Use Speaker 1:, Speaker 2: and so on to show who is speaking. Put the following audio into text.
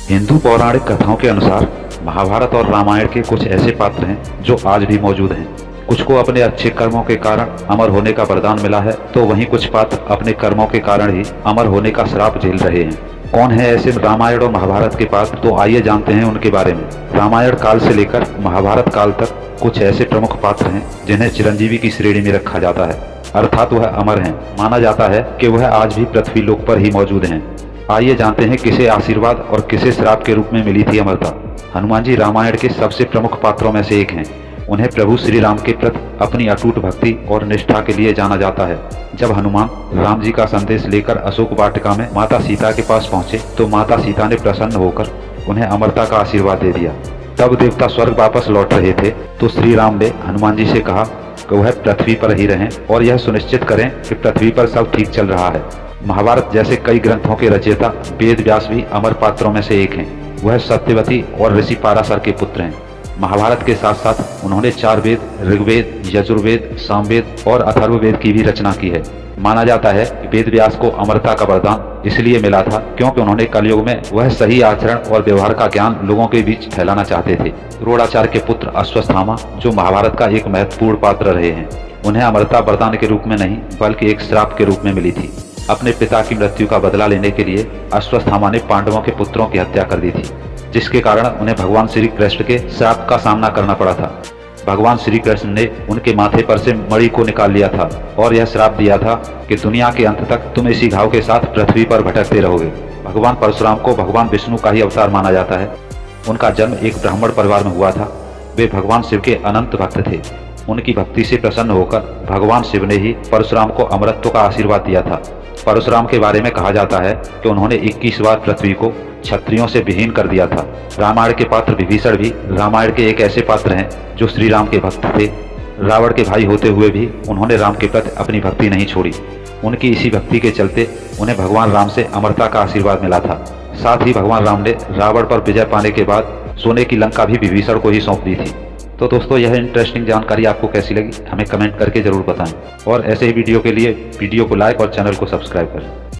Speaker 1: हिंदू पौराणिक कथाओं के अनुसार महाभारत और रामायण के कुछ ऐसे पात्र हैं जो आज भी मौजूद हैं। कुछ को अपने अच्छे कर्मों के कारण अमर होने का वरदान मिला है, तो वहीं कुछ पात्र अपने कर्मों के कारण ही अमर होने का श्राप झेल रहे हैं। कौन है ऐसे रामायण और महाभारत के पात्र, तो आइए जानते हैं उनके बारे में। रामायण काल से लेकर महाभारत काल तक कुछ ऐसे प्रमुख पात्र हैं जिन्हें चिरंजीवी की श्रेणी में रखा जाता है, अर्थात वह अमर हैं। माना जाता है कि वह आज भी पृथ्वी लोक पर ही मौजूद हैं। आइए जानते हैं किसे आशीर्वाद और किसे श्राप के रूप में मिली थी अमरता। हनुमान जी रामायण के सबसे प्रमुख पात्रों में से एक हैं। उन्हें प्रभु श्री राम के प्रति अपनी अटूट भक्ति और निष्ठा के लिए जाना जाता है। जब हनुमान राम जी का संदेश लेकर अशोक वाटिका में माता सीता के पास पहुंचे, तो माता सीता ने प्रसन्न होकर उन्हें अमरता का आशीर्वाद दे दिया। तब देवता स्वर्ग वापस लौट रहे थे, तो श्री राम ने हनुमान जी से कहा कि वह पृथ्वी पर ही रहें और यह सुनिश्चित करें कि पृथ्वी पर सब ठीक चल रहा है। महाभारत जैसे कई ग्रंथों के रचयिता वेद व्यास भी अमर पात्रों में से एक हैं। वह सत्यवती और ऋषि पाराशर के पुत्र हैं। महाभारत के साथ साथ उन्होंने 4 वेद, ऋग्वेद, यजुर्वेद, सामवेद और अथर्ववेद की भी रचना की है। माना जाता है कि वेद व्यास को अमरता का वरदान इसलिए मिला था क्योंकि उन्होंने कलयुग में वह सही आचरण और व्यवहार का ज्ञान लोगों के बीच फैलाना चाहते थे। द्रोणाचार्य के पुत्र अश्वत्थामा, जो महाभारत का एक महत्वपूर्ण पात्र रहे हैं, उन्हें अमरता वरदान के रूप में नहीं बल्कि एक श्राप के रूप में मिली थी। अपने पिता की मृत्यु का बदला लेने के लिए अश्वत्थामा ने पांडवों के पुत्रों की हत्या कर दी थी, जिसके कारण उन्हें भगवान श्री कृष्ण के श्राप का सामना करना पड़ा था। भगवान श्री कृष्ण ने उनके माथे पर से मणि को निकाल लिया था और यह श्राप दिया था कि दुनिया के अंत तक तुम इसी घाव के साथ पृथ्वी पर भटकते रहोगे। भगवान परशुराम को भगवान विष्णु का ही अवतार माना जाता है। उनका जन्म एक ब्राह्मण परिवार में हुआ था। वे भगवान शिव के अनंत भक्त थे। उनकी भक्ति से प्रसन्न होकर भगवान शिव ने ही परशुराम को अमरत्व का आशीर्वाद दिया था। परशुराम के बारे में कहा जाता है कि उन्होंने 21 बार पृथ्वी को क्षत्रियों से विहीन कर दिया था। रामायण के पात्र विभीषण भी रामायण के एक ऐसे पात्र हैं जो श्री राम के भक्त थे। रावण के भाई होते हुए भी उन्होंने राम के प्रति अपनी भक्ति नहीं छोड़ी। उनकी इसी भक्ति के चलते उन्हें भगवान राम से अमरता का आशीर्वाद मिला था। साथ ही भगवान राम ने रावण पर विजय पाने के बाद सोने की लंका भी विभीषण को ही सौंप दी थी। तो दोस्तों, यह इंटरेस्टिंग जानकारी आपको कैसी लगी हमें कमेंट करके जरूर बताएं, और ऐसे ही वीडियो के लिए वीडियो को लाइक और चैनल को सब्सक्राइब करें।